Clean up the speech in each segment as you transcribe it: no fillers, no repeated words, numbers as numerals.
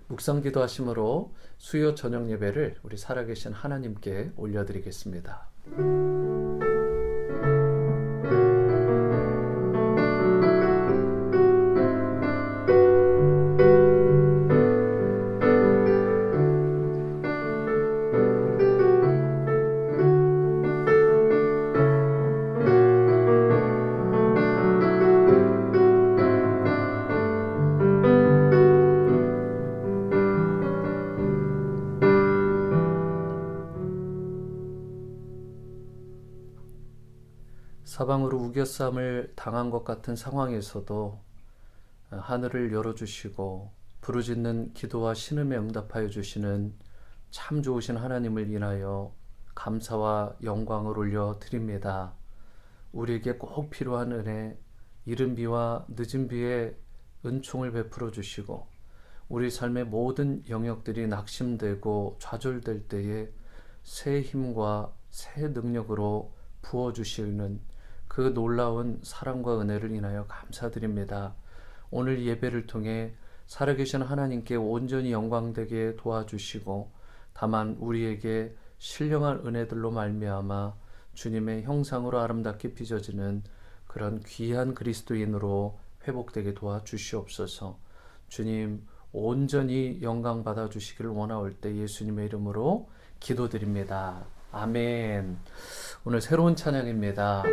묵상 기도하심으로 수요 저녁 예배를 우리 살아계신 하나님께 올려드리겠습니다. 사방으로 우겨쌈을 당한 것 같은 상황에서도 하늘을 열어주시고 부르짖는 기도와 신음에 응답하여 주시는 참 좋으신 하나님을 인하여 감사와 영광을 올려드립니다. 우리에게 꼭 필요한 은혜, 이른 비와 늦은 비에 은총을 베풀어 주시고 우리 삶의 모든 영역들이 낙심되고 좌절될 때에 새 힘과 새 능력으로 부어주시는 그 놀라운 사랑과 은혜를 인하여 감사드립니다. 오늘 예배를 통해 살아계신 하나님께 온전히 영광되게 도와주시고 다만 우리에게 신령한 은혜들로 말미암아 주님의 형상으로 아름답게 빚어지는 그런 귀한 그리스도인으로 회복되게 도와주시옵소서. 주님 온전히 영광 받아주시기를 원하올 때 예수님의 이름으로 기도드립니다. 아멘. 오늘 새로운 찬양입니다.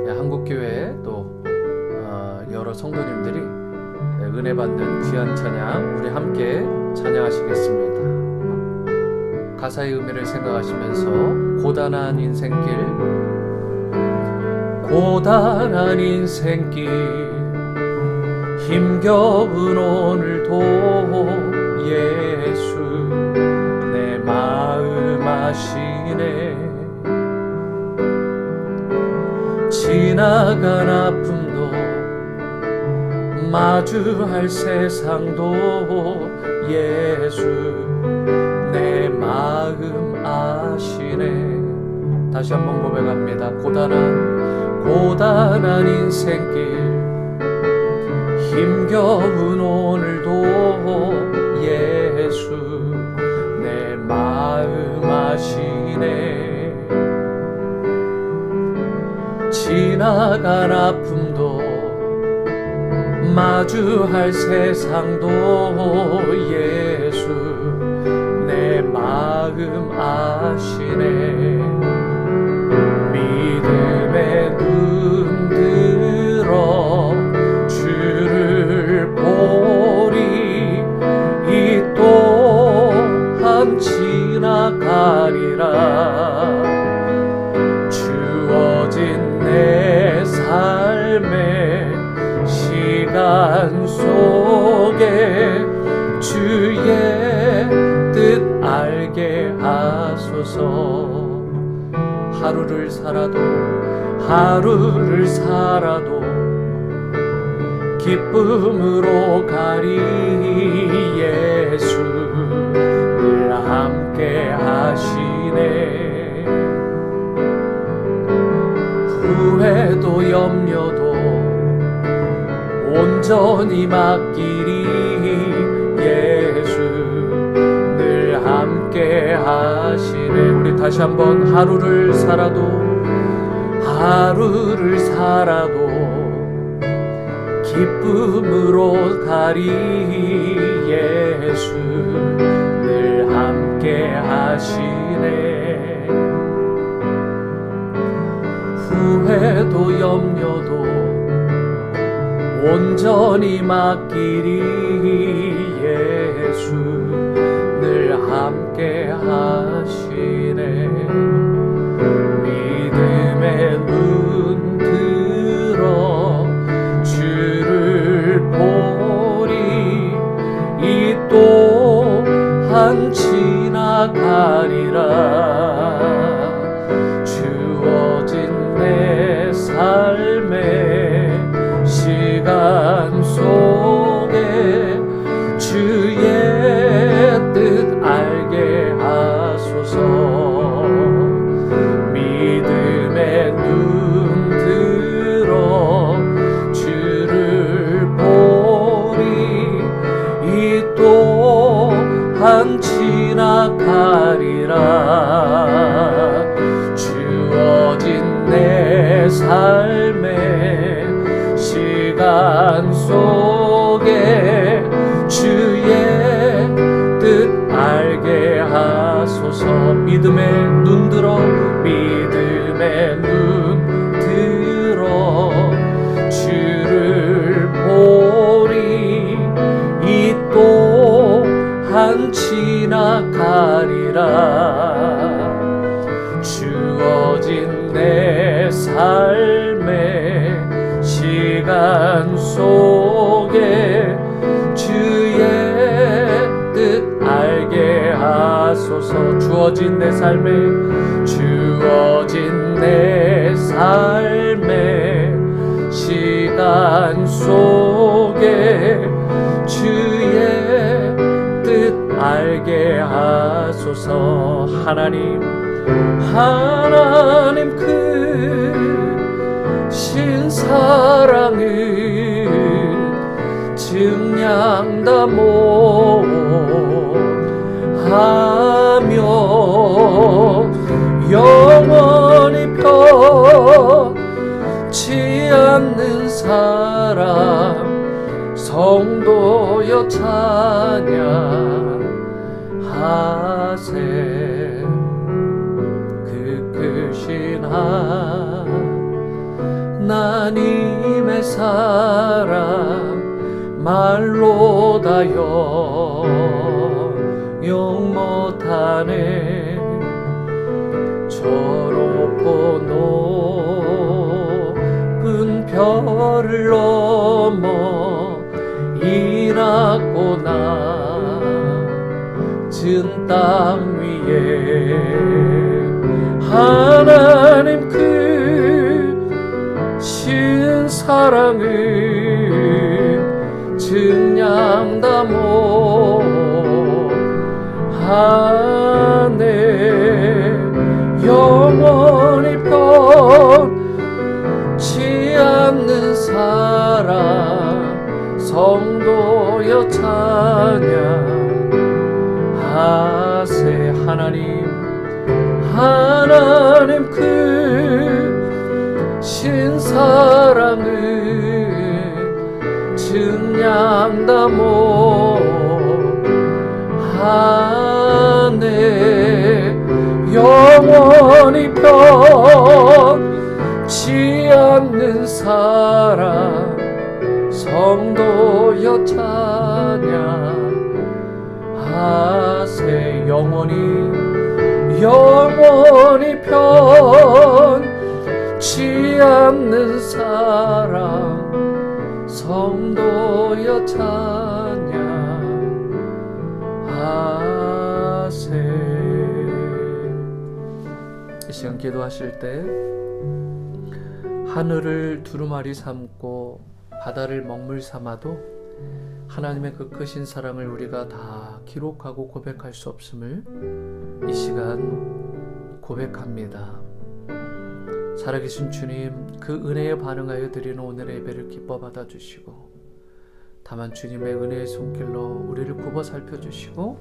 한국교회 또 여러 성도님들이 은혜 받는 귀한 찬양 우리 함께 찬양하시겠습니다. 가사의 의미를 생각하시면서 고단한 인생길 힘겨운 오늘도 예수 내 마음 아시네. 지나간 아픔도 마주할 세상도 예수 내 마음 아시네. 다시 한번 고백합니다. 고단한 인생길 힘겨운 오늘도 예수 내 마음 아시네. 지나간 아픔도 마주할 세상도 예수 내 마음 아시네. 믿음의 눈 들어 주를 보리 이 또한 지나가리라. 주어진 내 삶의 시간 속에 주의 뜻 알게 하소서. 하루를 살아도 기쁨으로 가리. 예수 늘 함께 하시네. 후회도 염려도 온전히 맡기리. 예수 늘 함께 하시네. 우리 다시 한번 하루를 살아도 기쁨으로 가리. 예수 늘 함께 하시네. 후회도 염려도 온전히 맡기리. 예수 늘 함께 하시네. 믿음의 눈 들어 주를 보리 이 또한 지나가리라. 주어진 내 삶의 시간 속에 주의 뜻 알게 하소서. 믿음의 눈 들어 주를 보리 이 또 지나가리라. 주어진 내 삶의 시간 속에 주의 뜻 알게 하소서. 믿음의 눈 들어, 믿음의 눈 들어 주를 보리. 이 또한 지나가리라. 주어진 내 삶의 시간 속에 주의 뜻 알게 하소서. 주어진 내 삶의, 주어진 내 삶의 시간 속에 주의 뜻 알게 하소서. 하나님 그 신사랑을 증량다모 하며 영원히 펴지 않는 사랑 성도여 찬양하세. 그 크신 하나님의 사랑 말로 다 영영 못하네. 저롭고 높은 별을 넘어 이 낮고 낮은 땅 위에 하나님 그 신사랑을 증량다모 하네. 영원히 변치 않는 사랑 성도여 찬양하세. 하나님 그 신사랑을 증량다모 하네. 영원히 변치 않는 사랑 성도여 찬양하세. 영원히 변치 않는 사랑 성도여 찬양하세. 이 시간 기도하실 때 하늘을 두루마리 삼고 바다를 먹물 삼아도 하나님의 그 크신 사랑을 우리가 다 기록하고 고백할 수 없음을 이 시간 고백합니다. 살아계신 주님, 그 은혜에 반응하여 드리는 오늘의 예배를 기뻐 받아주시고, 다만 주님의 은혜의 손길로 우리를 굽어 살펴주시고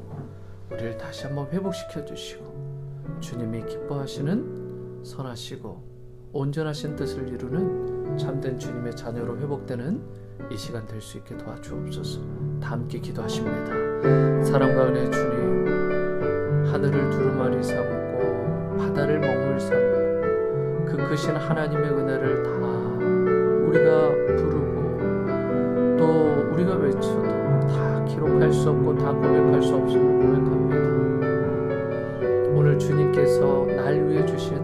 우리를 다시 한번 회복시켜 주시고 주님이 기뻐하시는 선하시고 온전하신 뜻을 이루는 참된 주님의 자녀로 회복되는 이 시간 될 수 있게 도와주옵소서. 다 함께 기도하십니다. 사랑과 은혜의 주님, 하늘을 두루마리 삼고 바다를 먹물 삼고 그 크신 하나님의 은혜를 다 우리가 부르고 또 우리가 외쳐도 다 기록할 수 없고 다 고백할 수 없음을 고백합니다. 오늘 주님께서 날 위해 주신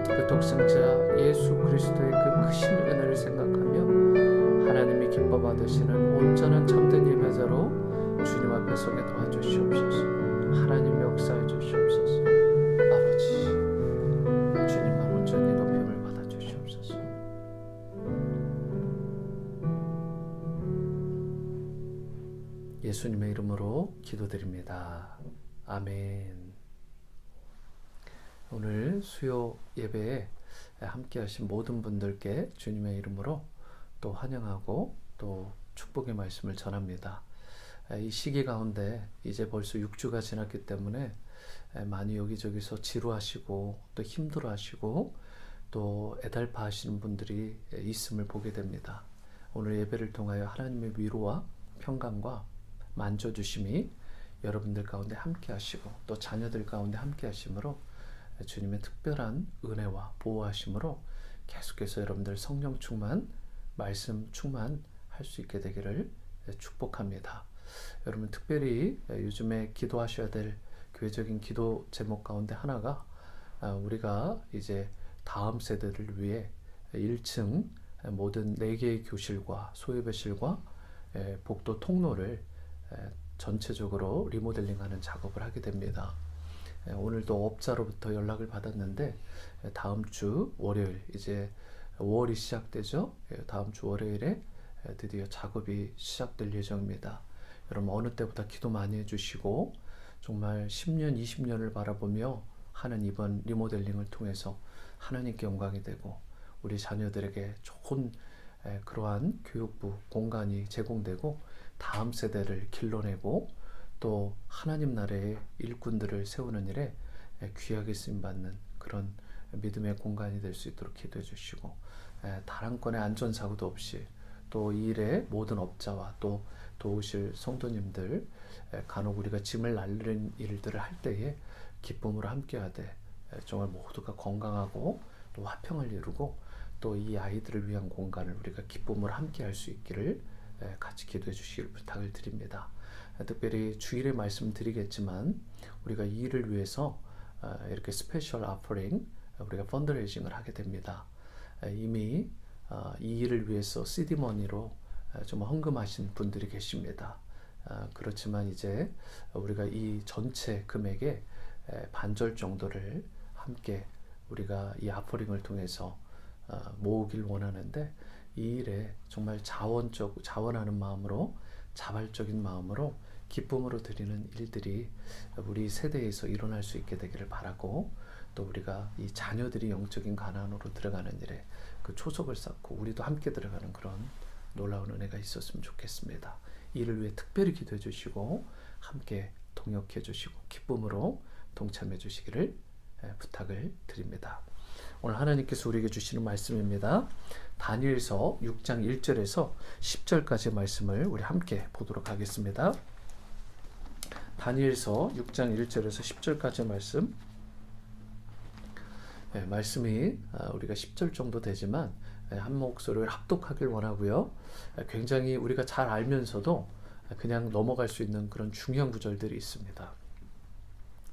그 독생자 예수 그리스도의 그 크신 은혜를 생각하며 하나님이 기뻐 받으시는 온전한 참된 예배자로 주님 앞에 서게 도와주시옵소서. 하나님의 역사해 주시옵소서. 아버지, 주님만 온전히 높임을 받아 주시옵소서. 예수님의 이름으로 기도드립니다. 아멘. 오늘 수요 예배에 함께 하신 모든 분들께 주님의 이름으로 또 환영하고 또 축복의 말씀을 전합니다. 이 시기 가운데 이제 벌써 6주가 지났기 때문에 많이 여기저기서 지루하시고 또 힘들어하시고 또 애달파 하시는 분들이 있음을 보게 됩니다. 오늘 예배를 통하여 하나님의 위로와 평강과 만져주심이 여러분들 가운데 함께 하시고 또 자녀들 가운데 함께 하심으로 주님의 특별한 은혜와 보호하심으로 계속해서 여러분들 성령 충만, 말씀 충만 할 수 있게 되기를 축복합니다. 여러분 특별히 요즘에 기도하셔야 될 교회적인 기도 제목 가운데 하나가 우리가 이제 다음 세대를 위해 1층 모든 4개의 교실과 소예배실과 복도 통로를 전체적으로 리모델링하는 작업을 하게 됩니다. 오늘도 업자로부터 연락을 받았는데 다음 주 월요일 이제 5월이 시작되죠. 다음 주 월요일에 드디어 작업이 시작될 예정입니다. 여러분 어느 때보다 기도 많이 해주시고 정말 10년, 20년을 바라보며 하는 이번 리모델링을 통해서 하나님께 영광이 되고 우리 자녀들에게 좋은 그러한 교육부 공간이 제공되고 다음 세대를 길러내고 또 하나님 나라의 일꾼들을 세우는 일에 귀하게 쓰임받는 그런 믿음의 공간이 될 수 있도록 기도해 주시고 단 한 건의 안전사고도 없이 또 이 일에 모든 업자와 또 도우실 성도님들 간혹 우리가 짐을 날리는 일들을 할 때에 기쁨으로 함께하되 정말 모두가 건강하고 또 화평을 이루고 또 이 아이들을 위한 공간을 우리가 기쁨으로 함께할 수 있기를 같이 기도해 주시길 부탁을 드립니다. 특별히 주일에 말씀드리겠지만 우리가 이 일을 위해서 이렇게 스페셜 아퍼링 우리가 펀드레이징을 하게 됩니다. 이미 이 일을 위해서 시디머니로 정말 헌금하신 분들이 계십니다. 그렇지만 이제 우리가 이 전체 금액의 반절 정도를 함께 우리가 이 아퍼링을 통해서 모으길 원하는데 이 일에 정말 자원하는 마음으로 자발적인 마음으로 기쁨으로 드리는 일들이 우리 세대에서 일어날 수 있게 되기를 바라고 또 우리가 이 자녀들이 영적인 가난으로 들어가는 일에 그 초석을 쌓고 우리도 함께 들어가는 그런 놀라운 은혜가 있었으면 좋겠습니다. 이를 위해 특별히 기도해 주시고 함께 동역해 주시고 기쁨으로 동참해 주시기를 부탁을 드립니다. 오늘 하나님께서 우리에게 주시는 말씀입니다. 다니엘서 6장 1절에서 10절까지의 말씀을 우리 함께 보도록 하겠습니다. 다니엘서 6장 1절에서 10절까지의 말씀. 말씀이 우리가 10절 정도 되지만 한 목소리를 합독하길 원하고요. 굉장히 우리가 잘 알면서도 그냥 넘어갈 수 있는 그런 중요한 구절들이 있습니다.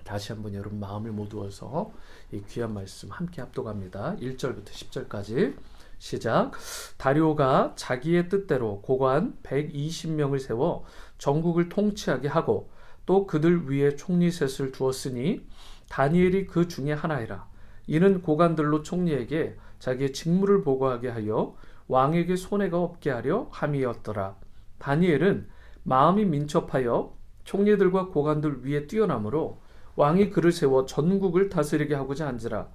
다시 한번 여러분 마음을 모두어서 이 귀한 말씀 함께 합독합니다. 1절부터 10절까지 시작. 다리오가 자기의 뜻대로 고관 120명을 세워 전국을 통치하게 하고 또 그들 위에 총리셋을 두었으니 다니엘이 그 중에 하나이라. 이는 고관들로 총리에게 자기의 직무를 보고하게 하여 왕에게 손해가 없게 하려 함이었더라. 다니엘은 마음이 민첩하여 총리들과 고관들 위에 뛰어나므로 왕이 그를 세워 전국을 다스리게 하고자 한지라.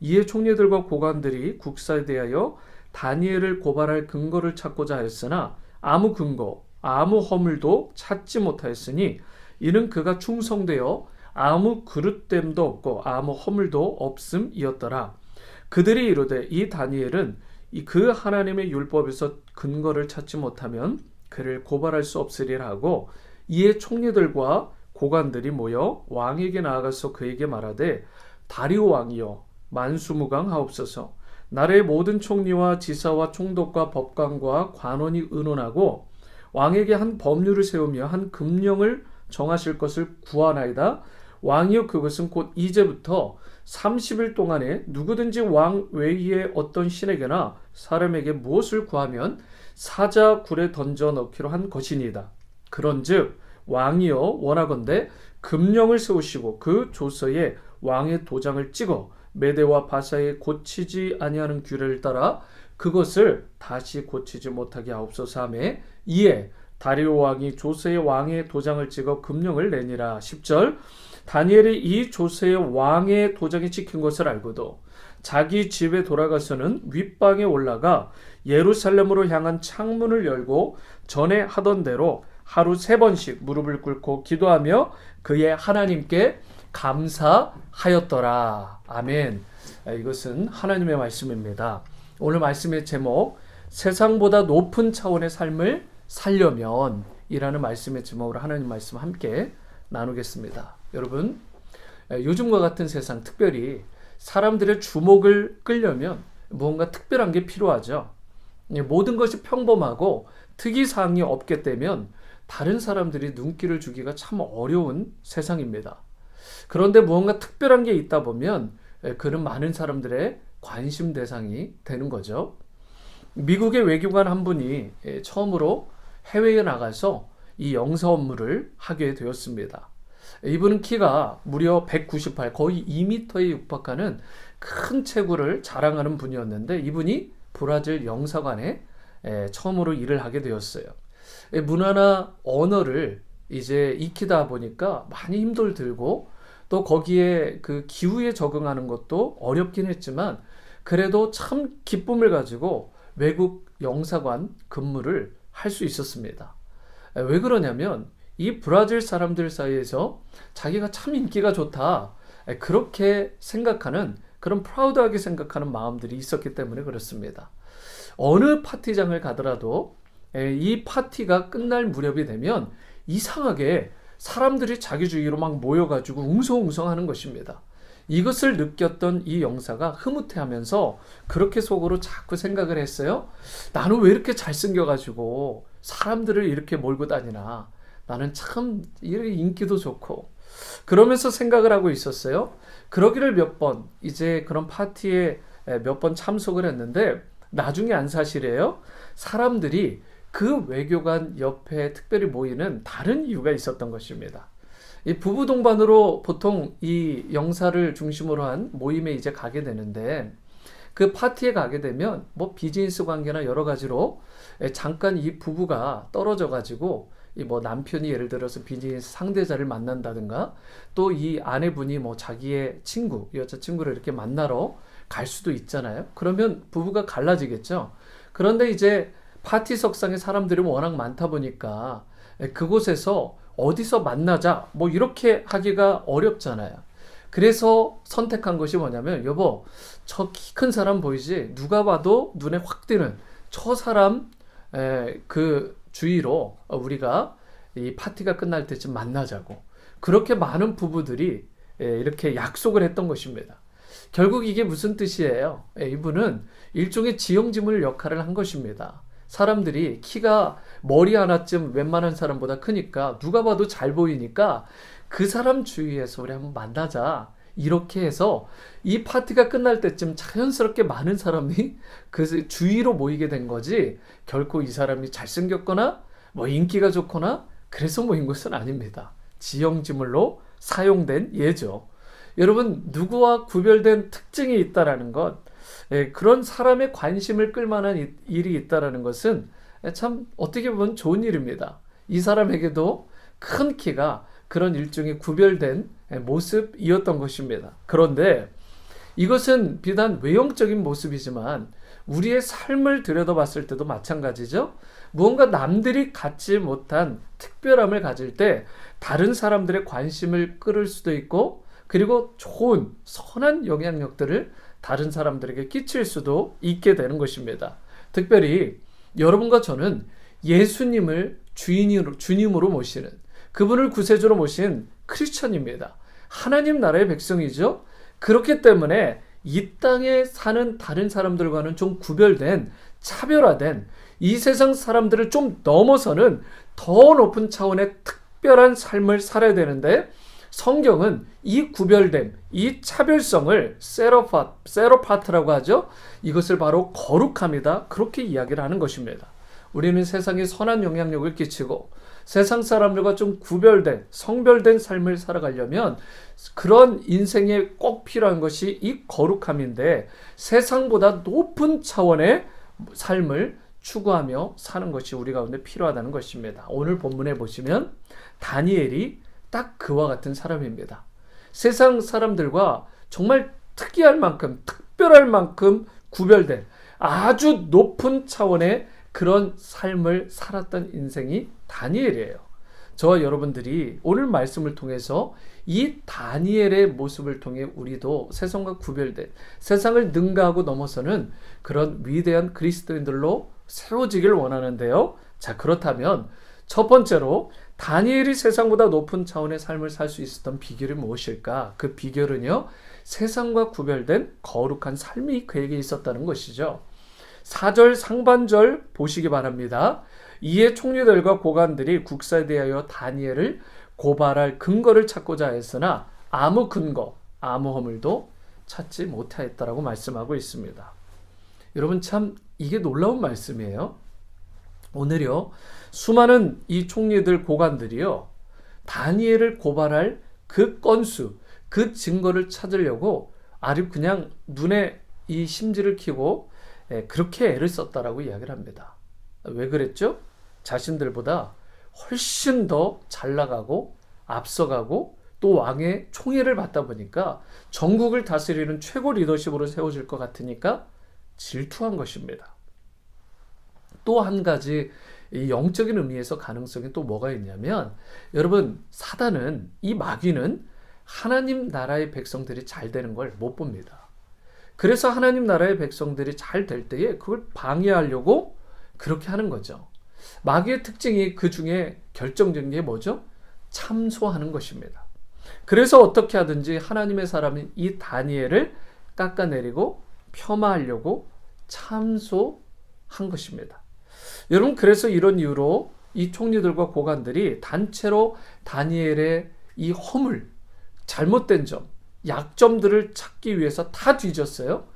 이에 총리들과 고관들이 국사에 대하여 다니엘을 고발할 근거를 찾고자 하였으나 아무 근거, 아무 허물도 찾지 못하였으니 이는 그가 충성되어 아무 그릇됨도 없고 아무 허물도 없음이었더라. 그들이 이르되 이 다니엘은 그 하나님의 율법에서 근거를 찾지 못하면 그를 고발할 수 없으리라 하고 이에 총리들과 고관들이 모여 왕에게 나아가서 그에게 말하되 다리오 왕이여 만수무강하옵소서. 나라의 모든 총리와 지사와 총독과 법관과 관원이 의논하고 왕에게 한 법률을 세우며 한 금령을 정하실 것을 구하나이다. 왕이여 그것은 곧 이제부터 30일 동안에 누구든지 왕 외에 어떤 신에게나 사람에게 무엇을 구하면 사자 굴에 던져 넣기로 한 것이니이다. 그런즉 왕이여 원하건대 금령을 세우시고 그 조서에 왕의 도장을 찍어 메대와 바사에 고치지 아니하는 규례를 따라 그것을 다시 고치지 못하게 하옵소서 하며 이에 다리오 왕이 조서에 왕의 도장을 찍어 금령을 내니라. 10절. 다니엘이 이 조서에 왕의 도장이 찍힌 것을 알고도 자기 집에 돌아가서는 윗방에 올라가 예루살렘으로 향한 창문을 열고 전에 하던 대로 하루 3번씩 무릎을 꿇고 기도하며 그의 하나님께 감사하였더라. 아멘. 이것은 하나님의 말씀입니다. 오늘 말씀의 제목, 세상보다 높은 차원의 삶을 살려면 이라는 말씀의 제목으로 하나님 말씀 함께 나누겠습니다. 여러분, 요즘과 같은 세상, 특별히 사람들의 주목을 끌려면 무언가 특별한 게 필요하죠. 모든 것이 평범하고 특이사항이 없게 되면 다른 사람들이 눈길을 주기가 참 어려운 세상입니다. 그런데 무언가 특별한 게 있다 보면 그는 많은 사람들의 관심 대상이 되는 거죠. 미국의 외교관 한 분이 처음으로 해외에 나가서 이 영사 업무를 하게 되었습니다. 이분은 키가 무려 198, 거의 2m에 육박하는 큰 체구를 자랑하는 분이었는데 이분이 브라질 영사관에 처음으로 일을 하게 되었어요. 문화나 언어를 이제 익히다 보니까 많이 힘도 들고 또 거기에 그 기후에 적응하는 것도 어렵긴 했지만 그래도 참 기쁨을 가지고 외국 영사관 근무를 할 수 있었습니다. 왜 그러냐면 이 브라질 사람들 사이에서 자기가 참 인기가 좋다 그렇게 생각하는, 그런 프라우드하게 생각하는 마음들이 있었기 때문에 그렇습니다. 어느 파티장을 가더라도 이 파티가 끝날 무렵이 되면 이상하게 사람들이 자기 주위로 막 모여가지고 웅성웅성하는 것입니다. 이것을 느꼈던 이 영사가 흐뭇해하면서 그렇게 속으로 자꾸 생각을 했어요. 나는 왜 이렇게 잘생겨가지고 사람들을 이렇게 몰고 다니나. 나는 참 이렇게 인기도 좋고. 그러면서 생각을 하고 있었어요. 그러기를 몇 번, 이제 그런 파티에 몇 번 참석을 했는데 나중에 안 사실이에요. 사람들이 그 외교관 옆에 특별히 모이는 다른 이유가 있었던 것입니다. 이 부부 동반으로 보통 이 영사를 중심으로 한 모임에 이제 가게 되는데 그 파티에 가게 되면 뭐 비즈니스 관계나 여러 가지로 잠깐 이 부부가 떨어져 가지고 이 뭐 남편이 예를 들어서 비즈니스 상대자를 만난다든가 또 이 아내분이 뭐 자기의 친구, 여자친구를 이렇게 만나러 갈 수도 있잖아요. 그러면 부부가 갈라지겠죠. 그런데 이제 파티석상에 사람들이 워낙 많다 보니까 그곳에서 어디서 만나자 뭐 이렇게 하기가 어렵잖아요. 그래서 선택한 것이 뭐냐면, 여보, 저 키 큰 사람 보이지? 누가 봐도 눈에 확 띄는 저 사람 그 주위로 우리가 이 파티가 끝날 때쯤 만나자고. 그렇게 많은 부부들이 이렇게 약속을 했던 것입니다. 결국 이게 무슨 뜻이에요? 이분은 일종의 지형지물 역할을 한 것입니다. 사람들이 키가 머리 하나쯤 웬만한 사람보다 크니까 누가 봐도 잘 보이니까 그 사람 주위에서 우리 한번 만나자. 이렇게 해서 이 파티가 끝날 때쯤 자연스럽게 많은 사람이 그 주위로 모이게 된 거지, 결코 이 사람이 잘생겼거나 뭐 인기가 좋거나 그래서 모인 것은 아닙니다. 지형지물로 사용된 예죠. 여러분, 누구와 구별된 특징이 있다라는 것, 그런 사람의 관심을 끌만한 일이 있다라는 것은 참 어떻게 보면 좋은 일입니다. 이 사람에게도 큰 키가 그런 일종의 구별된 모습이었던 것입니다. 그런데 이것은 비단 외형적인 모습이지만 우리의 삶을 들여다봤을 때도 마찬가지죠. 무언가 남들이 갖지 못한 특별함을 가질 때 다른 사람들의 관심을 끌을 수도 있고, 그리고 좋은 선한 영향력들을 다른 사람들에게 끼칠 수도 있게 되는 것입니다. 특별히 여러분과 저는 예수님을 주님으로 모시는, 그분을 구세주로 모신 크리스천입니다. 하나님 나라의 백성이죠. 그렇기 때문에 이 땅에 사는 다른 사람들과는 좀 구별된, 차별화된, 이 세상 사람들을 좀 넘어서는 더 높은 차원의 특별한 삶을 살아야 되는데, 성경은 이 구별됨, 이 차별성을 세로파트라고 하죠. 이것을 바로 거룩함이다, 그렇게 이야기를 하는 것입니다. 우리는 세상에 선한 영향력을 끼치고 세상 사람들과 좀 구별된, 성별된 삶을 살아가려면 그런 인생에 꼭 필요한 것이 이 거룩함인데, 세상보다 높은 차원의 삶을 추구하며 사는 것이 우리 가운데 필요하다는 것입니다. 오늘 본문에 보시면 다니엘이 딱 그와 같은 사람입니다. 세상 사람들과 정말 특이할 만큼, 특별할 만큼 구별된 아주 높은 차원의 그런 삶을 살았던 인생이 다니엘이에요. 저와 여러분들이 오늘 말씀을 통해서 이 다니엘의 모습을 통해 우리도 세상과 구별된, 세상을 능가하고 넘어서는 그런 위대한 그리스도인들로 세워지길 원하는데요. 자, 그렇다면 첫 번째로 다니엘이 세상보다 높은 차원의 삶을 살 수 있었던 비결이 무엇일까? 그 비결은요, 세상과 구별된 거룩한 삶이 그에게 있었다는 것이죠. 4절 상반절 보시기 바랍니다. 이에 총리들과 고관들이 국사에 대하여 다니엘을 고발할 근거를 찾고자 했으나 아무 근거, 아무 허물도 찾지 못하였다라고 말씀하고 있습니다. 여러분, 참 이게 놀라운 말씀이에요. 오늘요, 수많은 이 총리들 고관들이요, 다니엘을 고발할 그 건수, 그 증거를 찾으려고 아주 그냥 눈에 이 심지를 켜고 그렇게 애를 썼다라고 이야기를 합니다. 왜 그랬죠? 자신들보다 훨씬 더 잘 나가고 앞서가고 또 왕의 총애를 받다 보니까 전국을 다스리는 최고 리더십으로 세워질 것 같으니까 질투한 것입니다. 또 한 가지 이 영적인 의미에서 가능성이 또 뭐가 있냐면, 여러분, 사단은, 이 마귀는 하나님 나라의 백성들이 잘 되는 걸 못 봅니다. 그래서 하나님 나라의 백성들이 잘 될 때에 그걸 방해하려고 그렇게 하는 거죠. 마귀의 특징이 그 중에 결정적인 게 뭐죠? 참소하는 것입니다. 그래서 어떻게 하든지 하나님의 사람인 이 다니엘을 깎아내리고 폄하하려고 참소한 것입니다. 여러분, 그래서 이런 이유로 이 총리들과 고관들이 단체로 다니엘의 이 허물, 잘못된 점, 약점들을 찾기 위해서 다 뒤졌어요.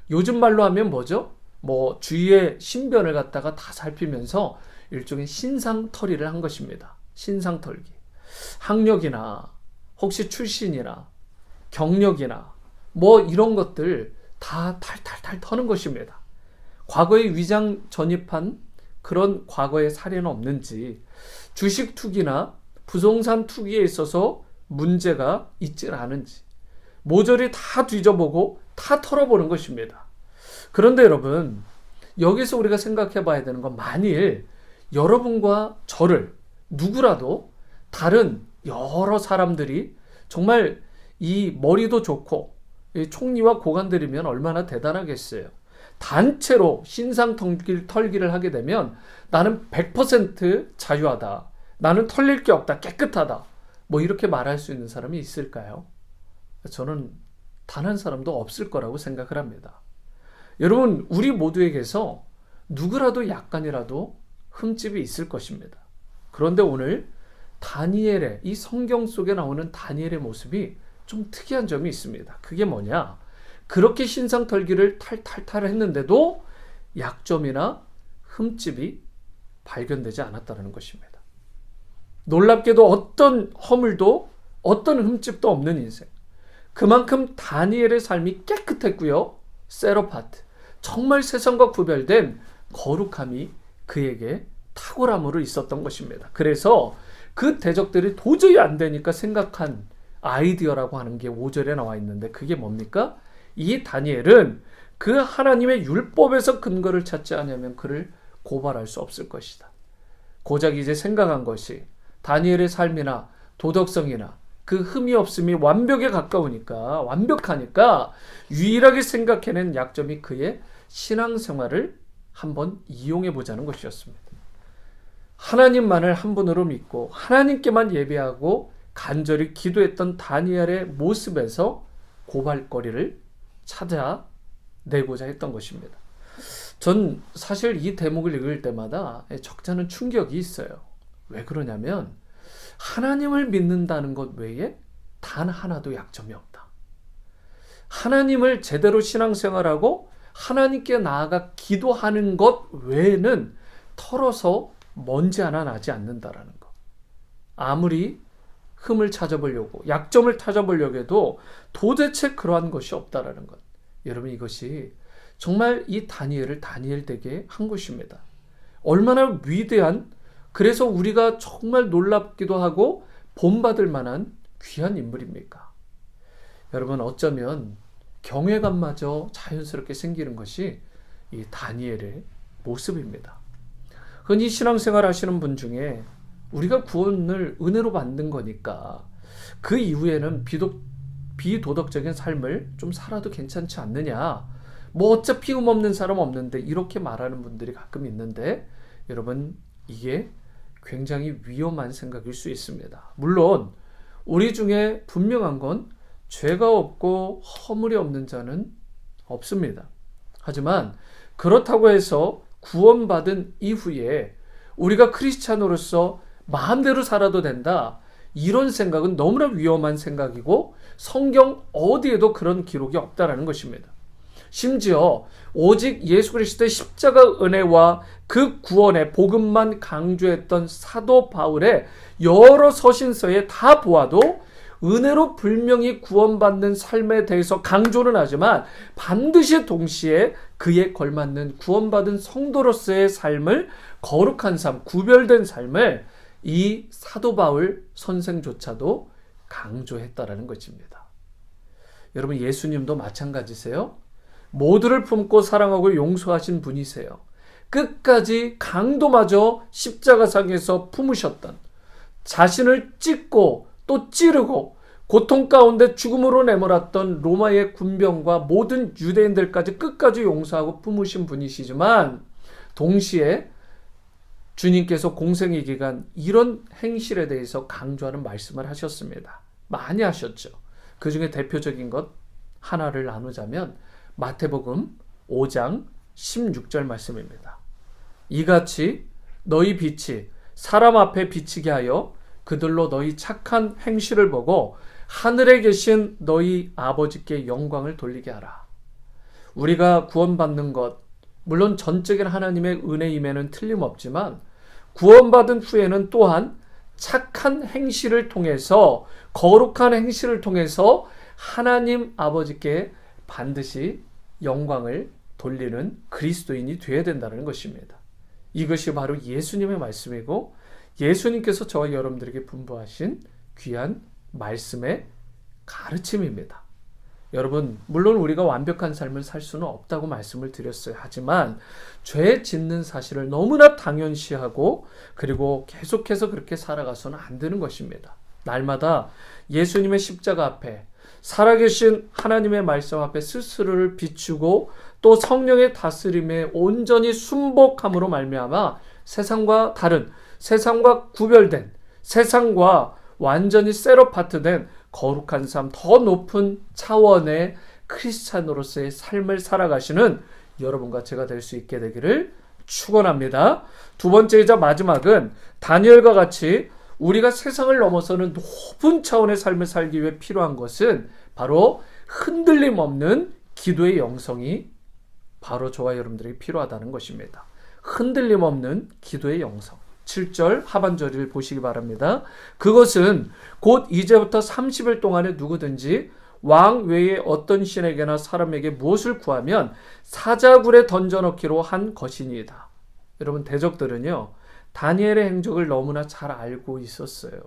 요즘 말로 하면 뭐죠? 뭐 주위의 신변을 갖다가 다 살피면서 일종의 신상털이를 한 것입니다. 신상털기. 학력이나 혹시 출신이나 경력이나 뭐 이런 것들 다 탈탈탈 터는 것입니다. 과거에 위장 전입한 그런 과거의 사례는 없는지, 주식 투기나 부동산 투기에 있어서 문제가 있지 않은지 모조리 다 뒤져보고 다 털어보는 것입니다. 그런데 여러분, 여기서 우리가 생각해 봐야 되는 건, 만일 여러분과 저를 누구라도 다른 여러 사람들이 정말 이 머리도 좋고 이 총리와 고관들이면 얼마나 대단하겠어요. 단체로 신상 털기를 하게 되면 나는 100% 자유하다, 나는 털릴 게 없다, 깨끗하다, 뭐 이렇게 말할 수 있는 사람이 있을까요? 저는 단 한 사람도 없을 거라고 생각을 합니다. 여러분, 우리 모두에게서 누구라도 약간이라도 흠집이 있을 것입니다. 그런데 오늘 다니엘의, 이 성경 속에 나오는 다니엘의 모습이 좀 특이한 점이 있습니다. 그게 뭐냐? 그렇게 신상 털기를 탈탈탈 했는데도 약점이나 흠집이 발견되지 않았다는 것입니다. 놀랍게도 어떤 허물도 어떤 흠집도 없는 인생. 그만큼 다니엘의 삶이 깨끗했고요. 세로파트, 정말 세상과 구별된 거룩함이 그에게 탁월함으로 있었던 것입니다. 그래서 그 대적들이 도저히 안 되니까 생각한 아이디어라고 하는 게 5절에 나와 있는데, 그게 뭡니까? 이 다니엘은 그 하나님의 율법에서 근거를 찾지 않으면 그를 고발할 수 없을 것이다. 고작 이제 생각한 것이 다니엘의 삶이나 도덕성이나 그 흠이 없음이 완벽에 가까우니까, 완벽하니까 유일하게 생각해낸 약점이 그의 신앙생활을 한번 이용해 보자는 것이었습니다. 하나님만을 한 분으로 믿고 하나님께만 예배하고 간절히 기도했던 다니엘의 모습에서 고발거리를 찾아내고자 했던 것입니다. 전 사실 이 대목을 읽을 때마다 적잖은 충격이 있어요. 왜 그러냐면, 하나님을 믿는다는 것 외에 단 하나도 약점이 없다. 하나님을 제대로 신앙생활하고 하나님께 나아가 기도하는 것 외에는 털어서 먼지 하나 나지 않는다라는 것. 아무리 흠을 찾아보려고, 약점을 찾아보려고 해도 도대체 그러한 것이 없다라는 것. 여러분, 이것이 정말 이 다니엘을 다니엘 되게 한 것입니다. 얼마나 위대한, 그래서 우리가 정말 놀랍기도 하고 본받을 만한 귀한 인물입니까? 여러분, 어쩌면 경외감마저 자연스럽게 생기는 것이 이 다니엘의 모습입니다. 흔히 신앙생활 하시는 분 중에 우리가 구원을 은혜로 받는 거니까 그 이후에는 비도덕적인 삶을 좀 살아도 괜찮지 않느냐. 뭐 어차피 없는 사람 없는데, 이렇게 말하는 분들이 가끔 있는데, 여러분, 이게 굉장히 위험한 생각일 수 있습니다. 물론 우리 중에 분명한 건 죄가 없고 허물이 없는 자는 없습니다. 하지만 그렇다고 해서 구원받은 이후에 우리가 크리스찬으로서 마음대로 살아도 된다, 이런 생각은 너무나 위험한 생각이고 성경 어디에도 그런 기록이 없다라는 것입니다. 심지어 오직 예수 그리스도의 십자가 은혜와 그 구원의 복음만 강조했던 사도 바울의 여러 서신서에 다 보아도 은혜로 분명히 구원받는 삶에 대해서 강조는 하지만 반드시 동시에 그에 걸맞는 구원받은 성도로서의 삶을, 거룩한 삶, 구별된 삶을 이 사도 바울 선생조차도 강조했다라는 것입니다. 여러분, 예수님도 마찬가지세요. 모두를 품고 사랑하고 용서하신 분이세요. 끝까지 강도마저 십자가상에서 품으셨던, 자신을 찢고 또 찌르고 고통 가운데 죽음으로 내몰았던 로마의 군병과 모든 유대인들까지 끝까지 용서하고 품으신 분이시지만, 동시에 주님께서 공생의 기간 이런 행실에 대해서 강조하는 말씀을 하셨습니다. 많이 하셨죠. 그 중에 대표적인 것 하나를 나누자면 마태복음 5장 16절 말씀입니다. 이같이 너희 빛이 사람 앞에 비치게 하여 그들로 너희 착한 행실을 보고 하늘에 계신 너희 아버지께 영광을 돌리게 하라. 우리가 구원받는 것, 물론 전적인 하나님의 은혜임에는 틀림없지만 구원받은 후에는 또한 착한 행실을 통해서, 거룩한 행실을 통해서 하나님 아버지께 반드시 영광을 돌리는 그리스도인이 되어야 된다는 것입니다. 이것이 바로 예수님의 말씀이고 예수님께서 저와 여러분들에게 분부하신 귀한 말씀의 가르침입니다. 여러분, 물론 우리가 완벽한 삶을 살 수는 없다고 말씀을 드렸어요. 하지만 죄 짓는 사실을 너무나 당연시하고 그리고 계속해서 그렇게 살아가서는 안 되는 것입니다. 날마다 예수님의 십자가 앞에, 살아계신 하나님의 말씀 앞에 스스로를 비추고 또 성령의 다스림에 온전히 순복함으로 말미암아 세상과 다른, 세상과 구별된, 세상과 완전히 셋어파트된 거룩한 삶, 더 높은 차원의 크리스찬으로서의 삶을 살아가시는 여러분과 제가 될 수 있게 되기를 축원합니다. 두 번째이자 마지막은 다니엘과 같이 우리가 세상을 넘어서는 높은 차원의 삶을 살기 위해 필요한 것은 바로 흔들림 없는 기도의 영성이 바로 저와 여러분들에게 필요하다는 것입니다. 흔들림 없는 기도의 영성. 7절 하반절을 보시기 바랍니다. 그것은 곧 이제부터 30일 동안에 누구든지 왕 외에 어떤 신에게나 사람에게 무엇을 구하면 사자굴에 던져넣기로 한 것이니이다. 여러분, 대적들은요, 다니엘의 행적을 너무나 잘 알고 있었어요.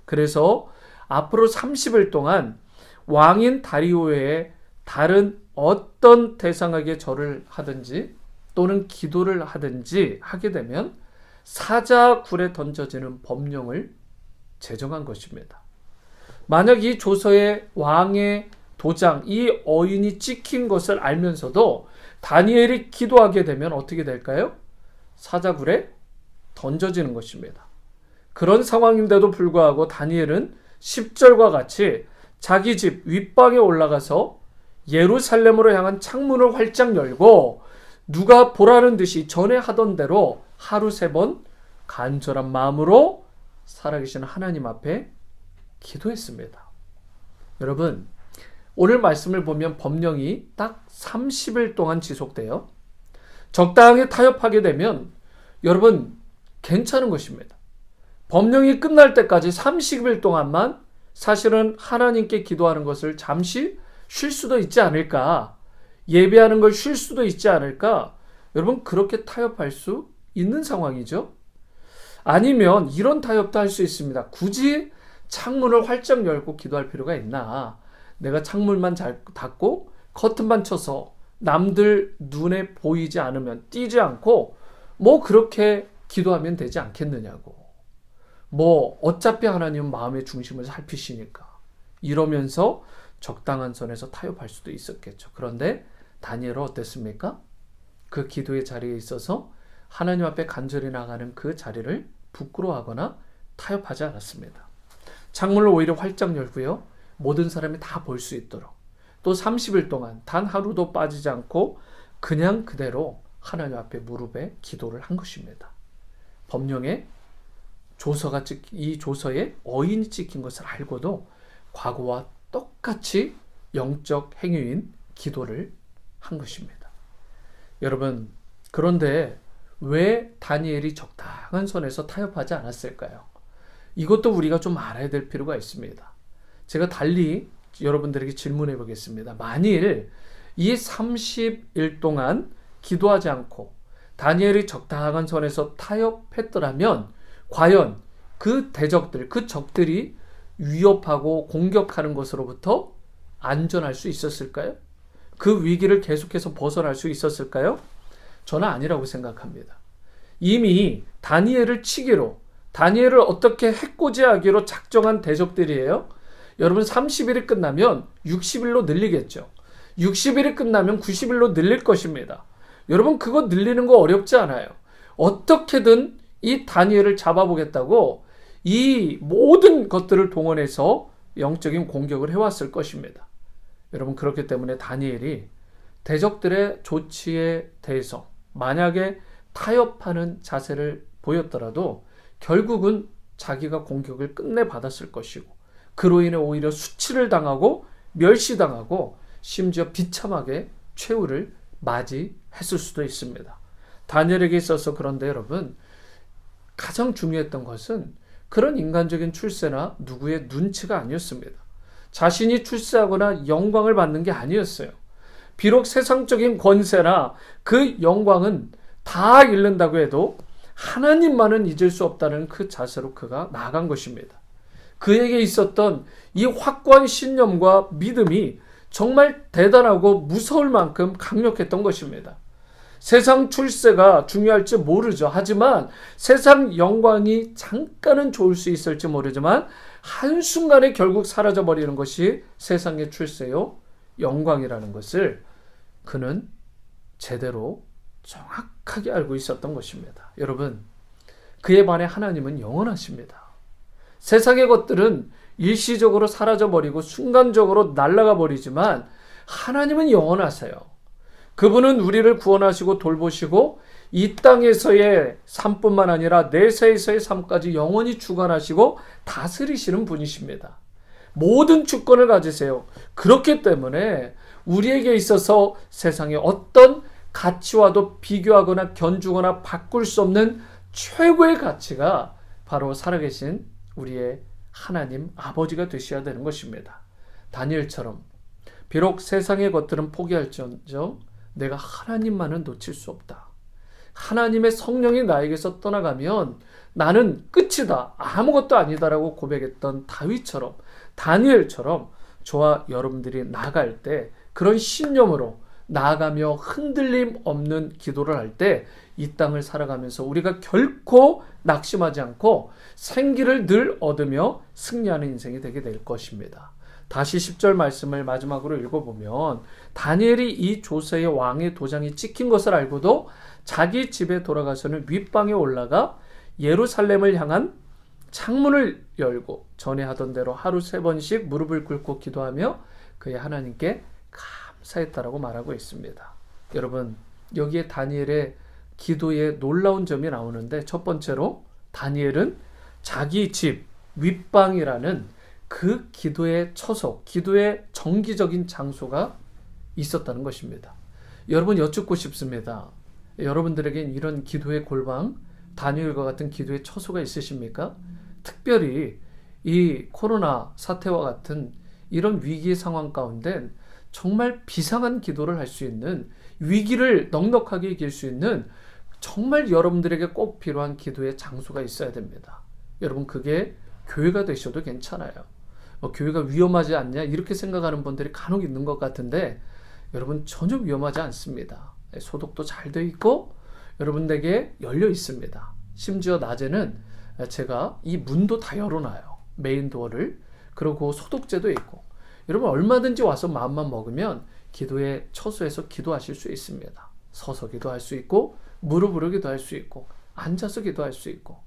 그래서 앞으로 30일 동안 왕인 다리오 외에 다른 어떤 대상에게 절을 하든지 또는 기도를 하든지 하게 되면 사자굴에 던져지는 법령을 제정한 것입니다. 만약 이 조서에 왕의 도장, 이 어인이 찍힌 것을 알면서도 다니엘이 기도하게 되면 어떻게 될까요? 사자굴에 던져지는 것입니다. 그런 상황인데도 불구하고 다니엘은 10절과 같이 자기 집 윗방에 올라가서 예루살렘으로 향한 창문을 활짝 열고 누가 보라는 듯이 전에 하던 대로 하루 3번 간절한 마음으로 살아계신 하나님 앞에 기도했습니다. 여러분, 오늘 말씀을 보면 법령이 딱 30일 동안 지속돼요. 적당히 타협하게 되면 여러분 괜찮은 것입니다. 법령이 끝날 때까지 30일 동안만 사실은 하나님께 기도하는 것을 잠시 쉴 수도 있지 않을까, 예배하는 걸 쉴 수도 있지 않을까, 여러분 그렇게 타협할 수 있는 상황이죠. 아니면 이런 타협도 할 수 있습니다. 굳이 창문을 활짝 열고 기도할 필요가 있나? 내가 창문만 잘 닫고 커튼만 쳐서 남들 눈에 보이지 않으면, 띄지 않고 뭐 그렇게 기도하면 되지 않겠느냐고. 뭐 어차피 하나님은 마음의 중심을 살피시니까 이러면서 적당한 선에서 타협할 수도 있었겠죠. 그런데 다니엘은 어땠습니까? 그 기도의 자리에 있어서 하나님 앞에 간절히 나가는 그 자리를 부끄러워하거나 타협하지 않았습니다. 창문을 오히려 활짝 열고요. 모든 사람이 다 볼 수 있도록 또 30일 동안 단 하루도 빠지지 않고 그냥 그대로 하나님 앞에 무릎에 기도를 한 것입니다. 법령에 이 조서에 어인이 찍힌 것을 알고도 과거와 똑같이 영적 행위인 기도를 한 것입니다. 여러분, 그런데 왜 다니엘이 적당한 선에서 타협하지 않았을까요? 이것도 우리가 좀 알아야 될 필요가 있습니다. 제가 달리 여러분들에게 질문해 보겠습니다. 만일 이 30일 동안 기도하지 않고 다니엘이 적당한 선에서 타협했더라면 과연 그 대적들, 그 적들이 위협하고 공격하는 것으로부터 안전할 수 있었을까요? 그 위기를 계속해서 벗어날 수 있었을까요? 저는 아니라고 생각합니다. 이미 다니엘을 치기로, 다니엘을 어떻게 해코지하기로 작정한 대적들이에요. 여러분 30일이 끝나면 60일로 늘리겠죠. 60일이 끝나면 90일로 늘릴 것입니다. 여러분 그거 늘리는 거 어렵지 않아요. 어떻게든 이 다니엘을 잡아보겠다고 이 모든 것들을 동원해서 영적인 공격을 해왔을 것입니다. 여러분 그렇기 때문에 다니엘이 대적들의 조치에 대해서 만약에 타협하는 자세를 보였더라도 결국은 자기가 공격을 끝내 받았을 것이고 그로 인해 오히려 수치를 당하고 멸시당하고 심지어 비참하게 최후를 맞이했을 수도 있습니다. 다니엘에게 있어서 그런데 여러분 가장 중요했던 것은 그런 인간적인 출세나 누구의 눈치가 아니었습니다. 자신이 출세하거나 영광을 받는 게 아니었어요. 비록 세상적인 권세나 그 영광은 다 잃는다고 해도 하나님만은 잊을 수 없다는 그 자세로 그가 나아간 것입니다. 그에게 있었던 이 확고한 신념과 믿음이 정말 대단하고 무서울 만큼 강력했던 것입니다. 세상 출세가 중요할지 모르죠. 하지만 세상 영광이 잠깐은 좋을 수 있을지 모르지만 한순간에 결국 사라져버리는 것이 세상의 출세요 영광이라는 것을 그는 제대로 정확하게 알고 있었던 것입니다. 여러분, 그에 반해 하나님은 영원하십니다. 세상의 것들은 일시적으로 사라져버리고 순간적으로 날아가 버리지만 하나님은 영원하세요. 그분은 우리를 구원하시고 돌보시고 이 땅에서의 삶뿐만 아니라 내세에서의 삶까지 영원히 주관하시고 다스리시는 분이십니다. 모든 주권을 가지세요. 그렇기 때문에 우리에게 있어서 세상의 어떤 가치와도 비교하거나 견주거나 바꿀 수 없는 최고의 가치가 바로 살아계신 우리의 하나님 아버지가 되셔야 되는 것입니다. 다니엘처럼 비록 세상의 것들은 포기할지언정 내가 하나님만은 놓칠 수 없다. 하나님의 성령이 나에게서 떠나가면 나는 끝이다. 아무것도 아니다라고 고백했던 다윗처럼 다니엘처럼 저와 여러분들이 나아갈 때 그런 신념으로 나아가며 흔들림 없는 기도를 할 때 이 땅을 살아가면서 우리가 결코 낙심하지 않고 생기를 늘 얻으며 승리하는 인생이 되게 될 것입니다. 다시 10절 말씀을 마지막으로 읽어보면 다니엘이 이 조서의 왕의 도장이 찍힌 것을 알고도 자기 집에 돌아가서는 윗방에 올라가 예루살렘을 향한 창문을 열고 전에 하던 대로 하루 3번씩 무릎을 꿇고 기도하며 그의 하나님께 감사했다라고 말하고 있습니다. 여러분, 여기에 다니엘의 기도에 놀라운 점이 나오는데 첫 번째로 다니엘은 자기 집 윗방이라는 그 기도의 처소, 기도의 정기적인 장소가 있었다는 것입니다. 여러분 여쭙고 싶습니다. 여러분들에겐 이런 기도의 골방, 다니엘과 같은 기도의 처소가 있으십니까? 특별히 이 코로나 사태와 같은 이런 위기의 상황 가운데 정말 비상한 기도를 할 수 있는, 위기를 넉넉하게 이길 수 있는 정말 여러분들에게 꼭 필요한 기도의 장소가 있어야 됩니다. 여러분 그게 교회가 되셔도 괜찮아요. 교회가 위험하지 않냐 이렇게 생각하는 분들이 간혹 있는 것 같은데 여러분 전혀 위험하지 않습니다. 소독도 잘 되어 있고 여러분에게 열려 있습니다. 심지어 낮에는 제가 이 문도 다 열어놔요. 메인 도어를. 그리고 소독제도 있고. 여러분 얼마든지 와서 마음만 먹으면 기도의 처소에서 기도하실 수 있습니다. 서서 기도할 수 있고 무릎으로 기도할 수 있고 앉아서 기도할 수 있고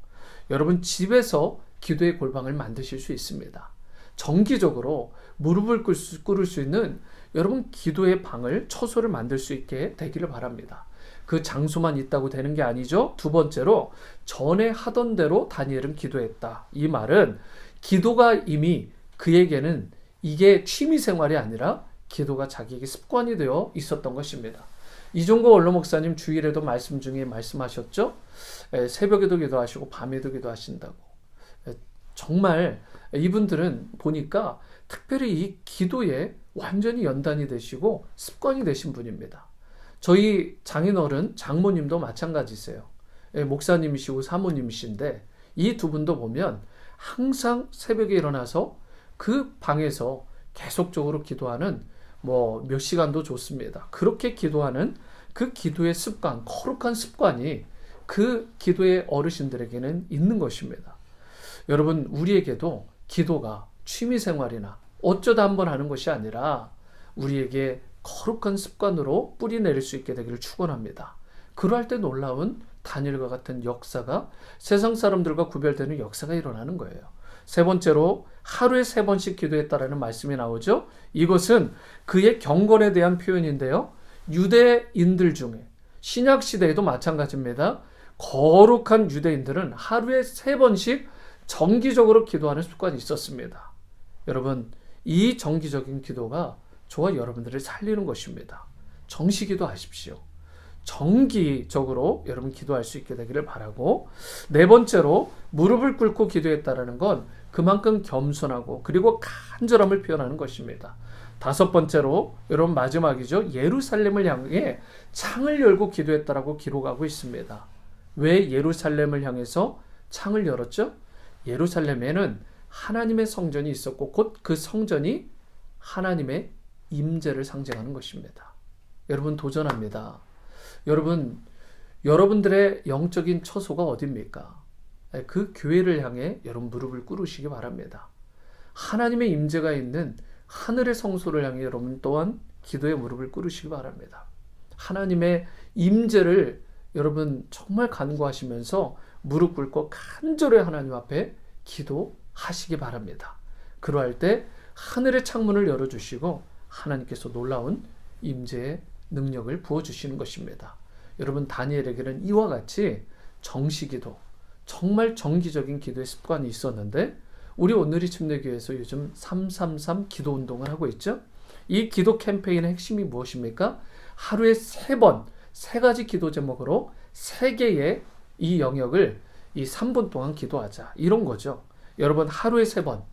여러분 집에서 기도의 골방을 만드실 수 있습니다. 정기적으로 무릎을 꿇을 수 있는 여러분 기도의 방을 처소를 만들 수 있게 되기를 바랍니다. 그 장소만 있다고 되는 게 아니죠. 두 번째로 전에 하던 대로 다니엘은 기도했다. 이 말은 기도가 이미 그에게는 이게 취미생활이 아니라 기도가 자기에게 습관이 되어 있었던 것입니다. 이종거 원로 목사님 주일에도 말씀 중에 말씀하셨죠. 새벽에도 기도하시고 밤에도 기도하신다고. 정말 이분들은 보니까 특별히 이 기도에 완전히 연단이 되시고 습관이 되신 분입니다. 저희 장인어른 장모님도 마찬가지세요. 목사님이시고 사모님이신데 이 두 분도 보면 항상 새벽에 일어나서 그 방에서 계속적으로 기도하는 몇 시간도 좋습니다. 그렇게 기도하는 그 기도의 습관, 거룩한 습관이 그 기도의 어르신들에게는 있는 것입니다. 여러분, 우리에게도 기도가 취미생활이나 어쩌다 한번 하는 것이 아니라 우리에게 거룩한 습관으로 뿌리 내릴 수 있게 되기를 축원합니다. 그러할 때 놀라운 다니엘과 같은 역사가 세상 사람들과 구별되는 역사가 일어나는 거예요. 세 번째로 하루에 3번씩 기도했다라는 말씀이 나오죠. 이것은 그의 경건에 대한 표현인데요. 유대인들 중에 신약 시대에도 마찬가지입니다. 거룩한 유대인들은 하루에 3번씩 정기적으로 기도하는 습관이 있었습니다. 여러분, 이 정기적인 기도가 저와 여러분들을 살리는 것입니다. 정시기도 하십시오. 정기적으로 여러분 기도할 수 있게 되기를 바라고, 네 번째로 무릎을 꿇고 기도했다라는 건 그만큼 겸손하고 그리고 간절함을 표현하는 것입니다. 다섯 번째로 여러분 마지막이죠. 예루살렘을 향해 창을 열고 기도했다라고 기록하고 있습니다. 왜 예루살렘을 향해서 창을 열었죠? 예루살렘에는 하나님의 성전이 있었고 곧 그 성전이 하나님의 임재를 상징하는 것입니다. 여러분 도전합니다. 여러분들의 영적인 처소가 어디입니까? 그 교회를 향해 여러분 무릎을 꿇으시기 바랍니다. 하나님의 임재가 있는 하늘의 성소를 향해 여러분 또한 기도의 무릎을 꿇으시기 바랍니다. 하나님의 임재를 여러분 정말 간구하시면서 무릎 꿇고 간절히 하나님 앞에 기도하시기 바랍니다. 그러할 때 하늘의 창문을 열어주시고 하나님께서 놀라운 임재의 능력을 부어주시는 것입니다. 여러분 다니엘에게는 이와 같이 정시기도, 정말 정기적인 기도의 습관이 있었는데 우리 오늘의 침례교회에서 요즘 333 기도 운동을 하고 있죠. 이 기도 캠페인의 핵심이 무엇입니까? 하루에 3번, 3가지 기도 제목으로 3개의 이 영역을 이 3분 동안 기도하자. 이런 거죠. 여러분 하루에 3번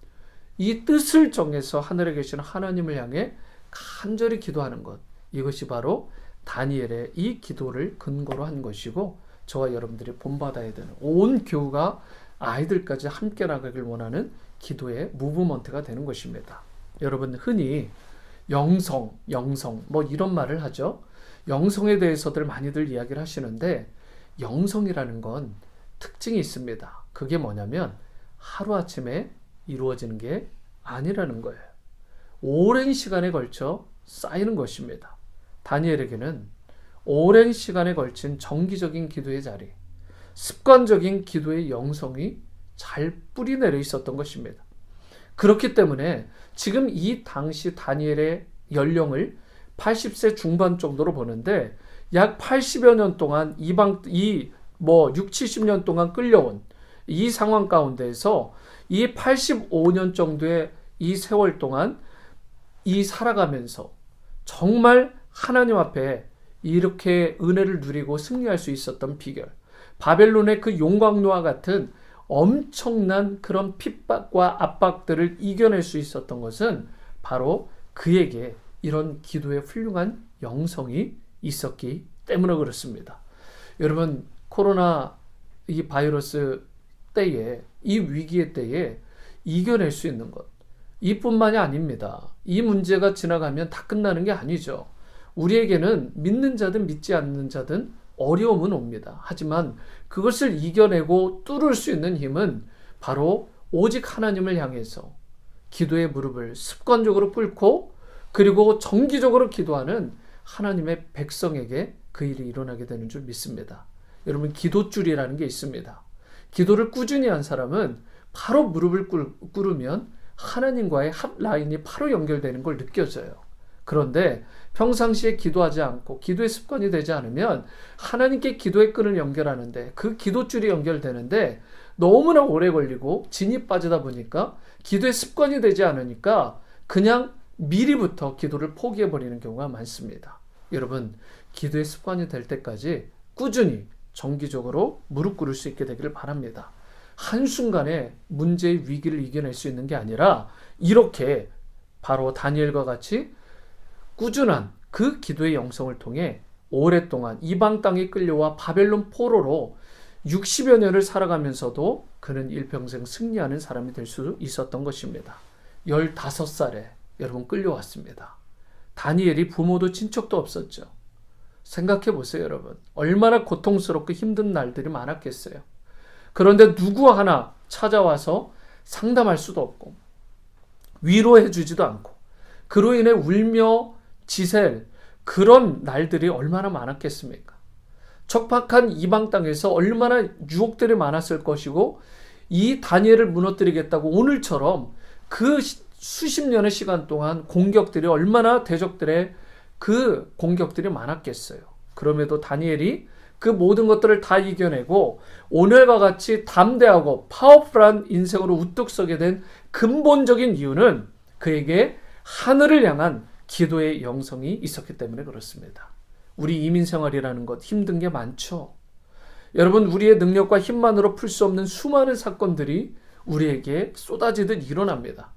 이 뜻을 정해서 하늘에 계시는 하나님을 향해 간절히 기도하는 것. 이것이 바로 다니엘의 이 기도를 근거로 한 것이고 저와 여러분들이 본받아야 되는 온 교우가 아이들까지 함께 나가길 원하는 기도의 무브먼트가 되는 것입니다. 여러분 흔히 영성 이런 말을 하죠. 영성에 대해서들 많이들 이야기를 하시는데 영성이라는 건 특징이 있습니다. 그게 뭐냐면 하루아침에 이루어지는 게 아니라는 거예요. 오랜 시간에 걸쳐 쌓이는 것입니다. 다니엘에게는 오랜 시간에 걸친 정기적인 기도의 자리, 습관적인 기도의 영성이 잘 뿌리내려 있었던 것입니다. 그렇기 때문에 지금 이 당시 다니엘의 연령을 80세 중반 정도로 보는데 약 80여 년 동안 6, 70년 동안 끌려온 이 상황 가운데에서 이 85년 정도의 이 세월 동안 이 살아가면서 정말 하나님 앞에 이렇게 은혜를 누리고 승리할 수 있었던 비결, 바벨론의 그 용광로와 같은 엄청난 그런 핍박과 압박들을 이겨낼 수 있었던 것은 바로 그에게 이런 기도의 훌륭한 영성이 있었기 때문에 그렇습니다. 여러분 코로나 이 바이러스 때에 이 위기의 때에 이겨낼 수 있는 것 이뿐만이 아닙니다. 이 문제가 지나가면 다 끝나는 게 아니죠. 우리에게는 믿는 자든 믿지 않는 자든 어려움은 옵니다. 하지만 그것을 이겨내고 뚫을 수 있는 힘은 바로 오직 하나님을 향해서 기도의 무릎을 습관적으로 꿇고 그리고 정기적으로 기도하는 하나님의 백성에게 그 일이 일어나게 되는 줄 믿습니다. 여러분, 기도줄이라는 게 있습니다. 기도를 꾸준히 한 사람은 바로 무릎을 꿇으면 하나님과의 핫라인이 바로 연결되는 걸 느껴져요. 그런데 평상시에 기도하지 않고 기도의 습관이 되지 않으면 하나님께 기도의 끈을 연결하는데 그 기도줄이 연결되는데 너무나 오래 걸리고 진이 빠지다 보니까 기도의 습관이 되지 않으니까 그냥 미리부터 기도를 포기해버리는 경우가 많습니다. 여러분, 기도의 습관이 될 때까지 꾸준히 정기적으로 무릎 꿇을 수 있게 되기를 바랍니다. 한순간에 문제의 위기를 이겨낼 수 있는 게 아니라 이렇게 바로 다니엘과 같이 꾸준한 그 기도의 영성을 통해 오랫동안 이방 땅에 끌려와 바벨론 포로로 60여 년을 살아가면서도 그는 일평생 승리하는 사람이 될 수 있었던 것입니다. 15살에 여러분 끌려왔습니다. 다니엘이 부모도 친척도 없었죠. 생각해 보세요, 여러분. 얼마나 고통스럽고 힘든 날들이 많았겠어요. 그런데 누구 하나 찾아와서 상담할 수도 없고 위로해 주지도 않고 그로 인해 울며 지새일 그런 날들이 얼마나 많았겠습니까? 척박한 이방 땅에서 얼마나 유혹들이 많았을 것이고 이 다니엘을 무너뜨리겠다고 오늘처럼 그 수십 년의 시간 동안 공격들이 얼마나 대적들의 그 공격들이 많았겠어요. 그럼에도 다니엘이 그 모든 것들을 다 이겨내고 오늘과 같이 담대하고 파워풀한 인생으로 우뚝 서게 된 근본적인 이유는 그에게 하늘을 향한 기도의 영성이 있었기 때문에 그렇습니다. 우리 이민생활이라는 것 힘든 게 많죠. 여러분, 우리의 능력과 힘만으로 풀 수 없는 수많은 사건들이 우리에게 쏟아지듯 일어납니다.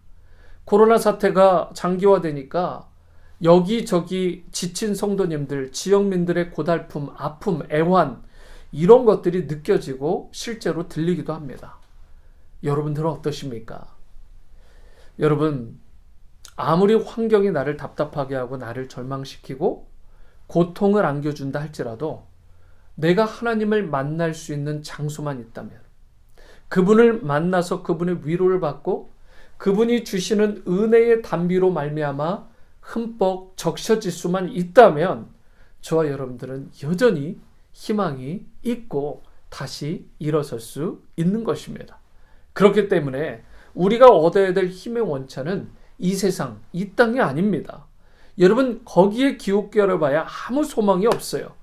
코로나 사태가 장기화되니까 여기저기 지친 성도님들, 지역민들의 고달픔, 아픔, 애환 이런 것들이 느껴지고 실제로 들리기도 합니다. 여러분들은 어떠십니까? 여러분, 아무리 환경이 나를 답답하게 하고 나를 절망시키고 고통을 안겨준다 할지라도 내가 하나님을 만날 수 있는 장소만 있다면, 그분을 만나서 그분의 위로를 받고 그분이 주시는 은혜의 단비로 말미암아 흠뻑 적셔질 수만 있다면 저와 여러분들은 여전히 희망이 있고 다시 일어설 수 있는 것입니다. 그렇기 때문에 우리가 얻어야 될 힘의 원천은 이 세상, 이 땅이 아닙니다. 여러분, 거기에 기웃거려봐야 아무 소망이 없어요.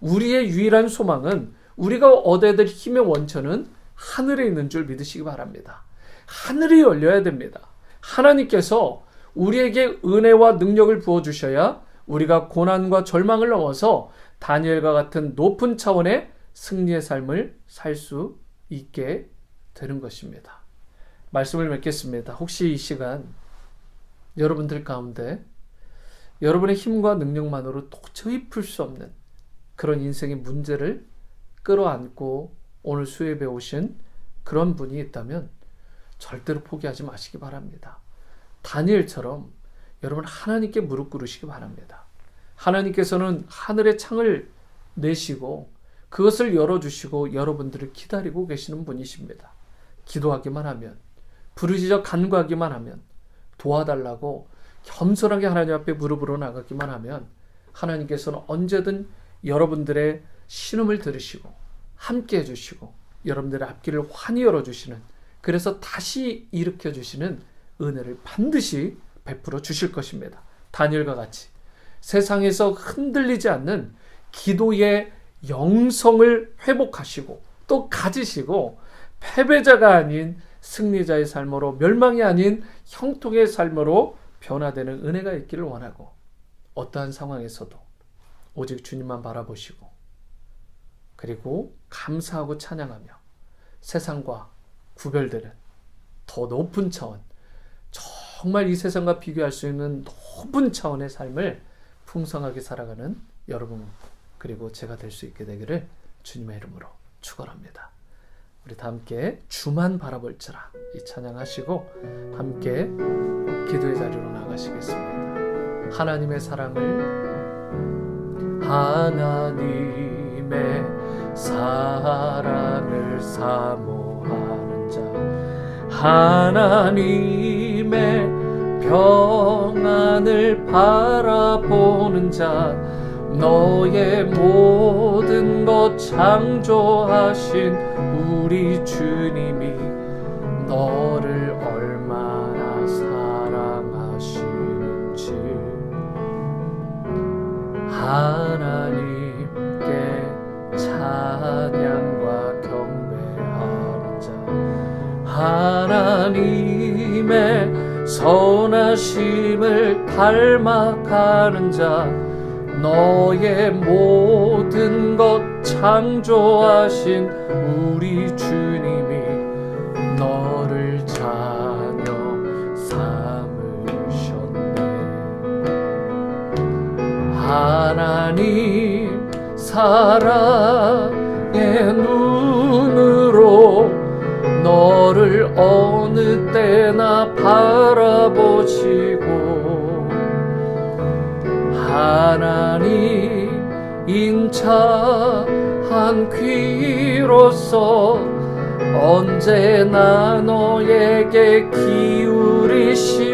우리의 유일한 소망은, 우리가 얻어야 될 힘의 원천은 하늘에 있는 줄 믿으시기 바랍니다. 하늘이 열려야 됩니다. 하나님께서 우리에게 은혜와 능력을 부어주셔야 우리가 고난과 절망을 넘어서 다니엘과 같은 높은 차원의 승리의 삶을 살 수 있게 되는 것입니다. 말씀을 맺겠습니다. 혹시 이 시간 여러분들 가운데 여러분의 힘과 능력만으로 도저히 풀 수 없는 그런 인생의 문제를 끌어안고 오늘 수업에 오신 그런 분이 있다면 절대로 포기하지 마시기 바랍니다. 다니엘처럼 여러분 하나님께 무릎 꿇으시기 바랍니다. 하나님께서는 하늘의 창을 내시고 그것을 열어주시고 여러분들을 기다리고 계시는 분이십니다. 기도하기만 하면, 부르짖어 간구하기만 하면, 도와달라고 겸손하게 하나님 앞에 무릎으로 나가기만 하면 하나님께서는 언제든 여러분들의 신음을 들으시고 함께 해주시고 여러분들의 앞길을 환히 열어주시는, 그래서 다시 일으켜주시는 은혜를 반드시 베풀어 주실 것입니다. 다니엘과 같이 세상에서 흔들리지 않는 기도의 영성을 회복하시고 또 가지시고 패배자가 아닌 승리자의 삶으로, 멸망이 아닌 형통의 삶으로 변화되는 은혜가 있기를 원하고, 어떠한 상황에서도 오직 주님만 바라보시고 그리고 감사하고 찬양하며 세상과 구별되는 더 높은 차원, 정말 이 세상과 비교할 수 있는 높은 차원의 삶을 풍성하게 살아가는 여러분 그리고 제가 될 수 있게 되기를 주님의 이름으로 축원합니다. 우리 다 함께 주만 바라볼지라 이 찬양하시고 함께 기도의 자리로 나가시겠습니다. 하나님의 사랑을, 하나님의 하나님의 사랑을 사모하는 자, 하나님의 평안을 바라보는 자, 너의 모든 것 창조하신 우리 주님이 너를 얼마나 사랑하시는지 하나님께 찬양과 경배하는 자, 하나님의 선하심을 닮아가는 자, 너의 모든 것 창조하신 우리 주님이 너를 자녀 삼으셨네. 하나님 사랑의 눈으로 너를 어느 때나 바라보시고, 하나님 인자한 귀로서 언제나 너에게 기울이시니,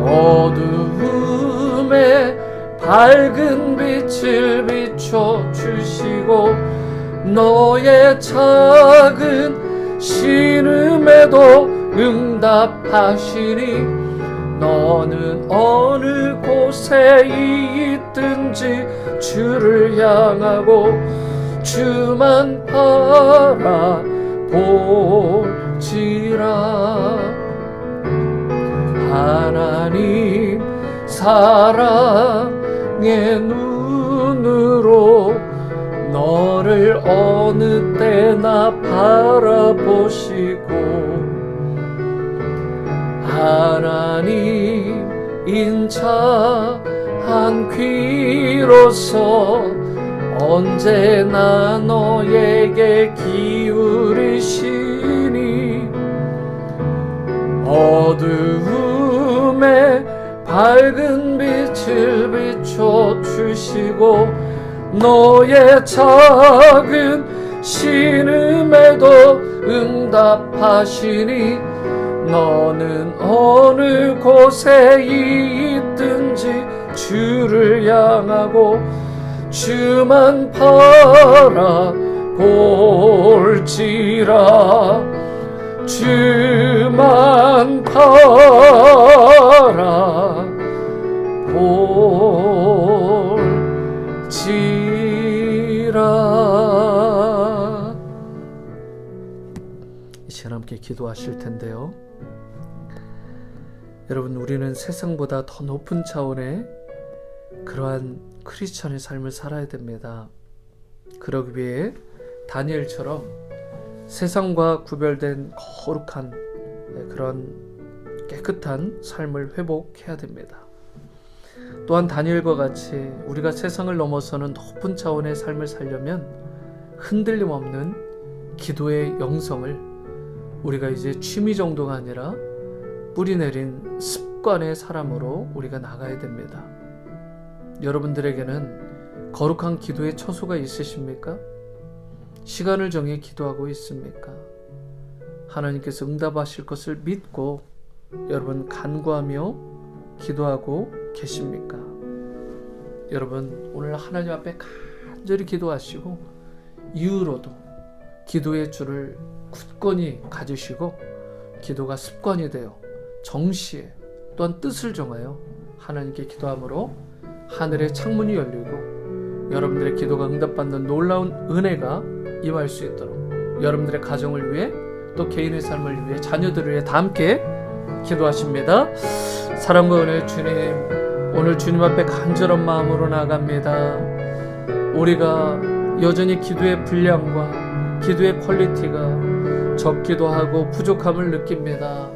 어두움에 밝은 빛을 비춰주시고, 너의 작은 신음에도 응답하시니, 너는 어느 곳에 있든지 주를 향하고 주만 바라볼지라. 하나님 사랑의 눈으로 너를 어느 때나 바라보시고, 하나님 인자한 귀로서 언제나 너에게 기울이시니, 어두움에 밝은 빛을 비춰주시고, 너의 작은 신음에도 응답하시니, 너는 어느 곳에 있든지 주를 향하고 주만 바라볼지라. 주만 바라볼지라. 이 시간 함께 기도하실 텐데요, 여러분, 우리는 세상보다 더 높은 차원의 그러한 크리스천의 삶을 살아야 됩니다. 그러기 위해 다니엘처럼 세상과 구별된 거룩한 그런 깨끗한 삶을 회복해야 됩니다. 또한 다니엘과 같이 우리가 세상을 넘어서는 높은 차원의 삶을 살려면 흔들림 없는 기도의 영성을 우리가 이제 취미 정도가 아니라 뿌리 내린 습관의 사람으로 우리가 나가야 됩니다. 여러분들에게는 거룩한 기도의 처소가 있으십니까? 시간을 정해 기도하고 있습니까? 하나님께서 응답하실 것을 믿고 여러분 간구하며 기도하고 계십니까? 여러분, 오늘 하나님 앞에 간절히 기도하시고 이후로도 기도의 줄을 굳건히 가지시고 기도가 습관이 되어 정시에 또한 뜻을 정하여 하나님께 기도함으로 하늘의 창문이 열리고 여러분들의 기도가 응답받는 놀라운 은혜가 임할 수 있도록 여러분들의 가정을 위해 또 개인의 삶을 위해 자녀들을 위해 다 함께 기도하십니다. 사랑과 은혜의 주님, 오늘 주님 앞에 간절한 마음으로 나갑니다. 우리가 여전히 기도의 분량과 기도의 퀄리티가 적기도 하고 부족함을 느낍니다.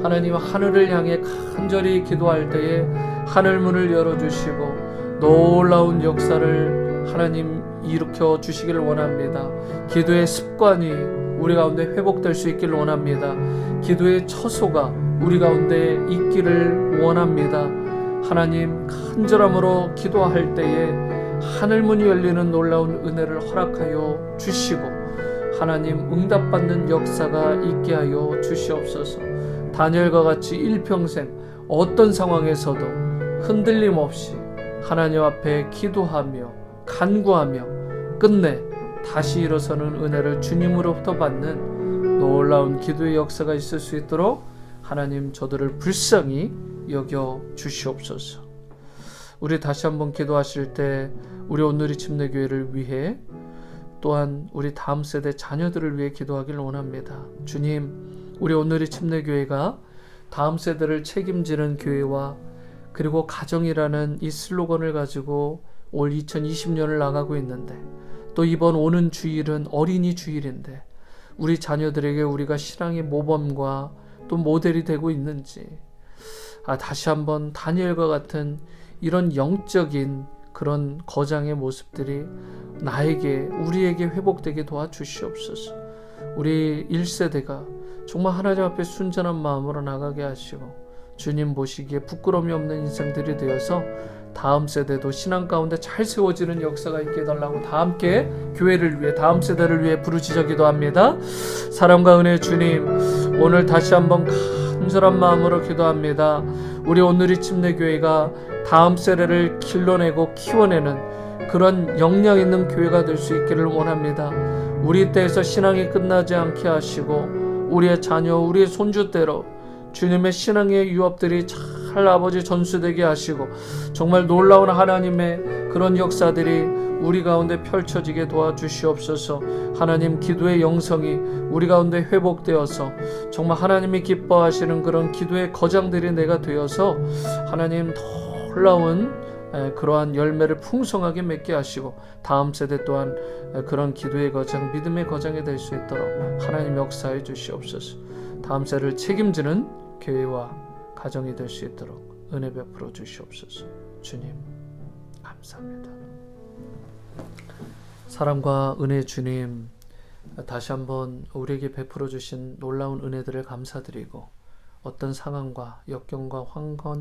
하나님, 하늘을 향해 간절히 기도할 때에 하늘문을 열어주시고 놀라운 역사를 하나님 일으켜 주시기를 원합니다. 기도의 습관이 우리 가운데 회복될 수 있기를 원합니다. 기도의 처소가 우리 가운데 있기를 원합니다. 하나님, 간절함으로 기도할 때에 하늘문이 열리는 놀라운 은혜를 허락하여 주시고 하나님 응답받는 역사가 있게 하여 주시옵소서. 다니엘과 같이 일평생 어떤 상황에서도 흔들림 없이 하나님 앞에 기도하며 간구하며 끝내 다시 일어서는 은혜를 주님으로부터 받는 놀라운 기도의 역사가 있을 수 있도록 하나님 저들을 불쌍히 여겨 주시옵소서. 우리 다시 한번 기도하실 때 우리 온누리 침례교회를 위해 또한 우리 다음 세대 자녀들을 위해 기도하기를 원합니다. 주님, 우리 온누리 침례교회가 다음 세대를 책임지는 교회와 그리고 가정이라는 이 슬로건을 가지고 올 2020년을 나가고 있는데 또 이번 오는 주일은 어린이 주일인데 우리 자녀들에게 우리가 신앙의 모범과 또 모델이 되고 있는지 다시 한번 다니엘과 같은 이런 영적인 그런 거장의 모습들이 나에게 우리에게 회복되게 도와주시옵소서. 우리 1세대가 정말 하나님 앞에 순전한 마음으로 나가게 하시고 주님 보시기에 부끄러움이 없는 인생들이 되어서 다음 세대도 신앙 가운데 잘 세워지는 역사가 있게 해달라고 다 함께 교회를 위해 다음 세대를 위해 부르짖어 기도합니다. 사랑과 은혜의 주님, 오늘 다시 한번 간절한 마음으로 기도합니다. 우리 온누리 침례교회가 다음 세대를 길러내고 키워내는 그런 역량 있는 교회가 될 수 있기를 원합니다. 우리 때에서 신앙이 끝나지 않게 하시고 우리의 자녀, 우리의 손주 때로 주님의 신앙의 유업들이 잘 아버지 전수되게 하시고 정말 놀라운 하나님의 그런 역사들이 우리 가운데 펼쳐지게 도와주시옵소서. 하나님, 기도의 영성이 우리 가운데 회복되어서 정말 하나님이 기뻐하시는 그런 기도의 거장들이 내가 되어서 하나님 놀라운 그러한 열매를 풍성하게 맺게 하시고 다음 세대 또한 그런 기도의 거장, 믿음의 거장이 될 수 있도록 하나님 역사해 주시옵소서. 다음 세대를 책임지는 교회와 가정이 될 수 있도록 은혜 베풀어 주시옵소서. 주님 감사합니다. 사랑과 은혜 주님, 다시 한번 우리에게 베풀어 주신 놀라운 은혜들을 감사드리고 어떤 상황과 역경과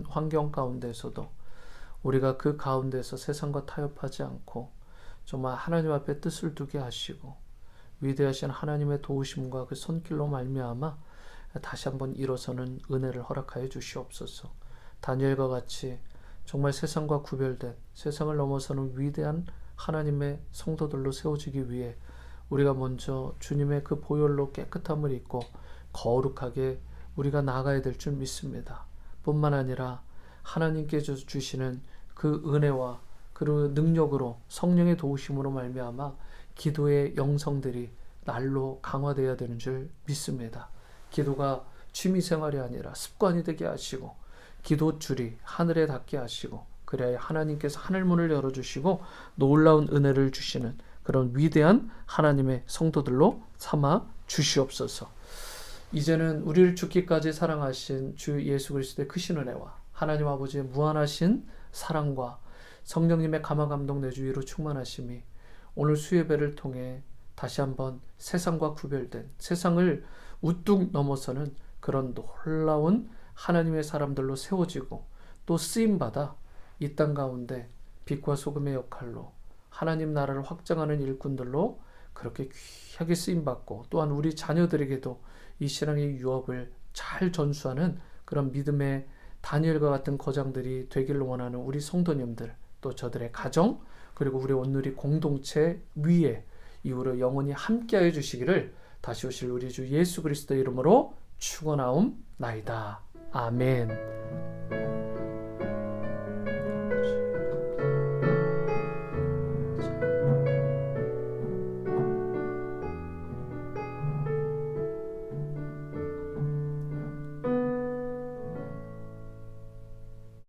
환경 가운데서도 우리가 그 가운데서 세상과 타협하지 않고 정말 하나님 앞에 뜻을 두게 하시고 위대하신 하나님의 도우심과 그 손길로 말미암아 다시 한번 일어서는 은혜를 허락하여 주시옵소서. 다니엘과 같이 정말 세상과 구별된 세상을 넘어서는 위대한 하나님의 성도들로 세워지기 위해 우리가 먼저 주님의 그 보혈로 깨끗함을 입고 거룩하게 우리가 나아가야 될 줄 믿습니다. 뿐만 아니라 하나님께서 주시는 그 은혜와 그 능력으로 성령의 도우심으로 말미암아 기도의 영성들이 날로 강화되어야 되는 줄 믿습니다. 기도가 취미생활이 아니라 습관이 되게 하시고 기도줄이 하늘에 닿게 하시고 그래야 하나님께서 하늘문을 열어주시고 놀라운 은혜를 주시는 그런 위대한 하나님의 성도들로 삼아 주시옵소서. 이제는 우리를 죽기까지 사랑하신 주 예수 그리스도의 크신 은혜와 하나님 아버지의 무한하신 사랑과 성령님의 감화 감동 내주위로 충만하심이 오늘 수예배를 통해 다시 한번 세상과 구별된 세상을 우뚝 넘어서는 그런 놀라운 하나님의 사람들로 세워지고 또 쓰임받아 이 땅 가운데 빛과 소금의 역할로 하나님 나라를 확장하는 일꾼들로 그렇게 귀하게 쓰임받고 또한 우리 자녀들에게도 이 신앙의 유업을 잘 전수하는 그런 믿음의 다니엘과 같은 거장들이 되기를 원하는 우리 성도님들, 또 저들의 가정, 그리고 우리 온누리 공동체 위에 이후로 영원히 함께하여 주시기를 다시 오실 우리 주 예수 그리스도 이름으로 축원하옵나이다. 아멘.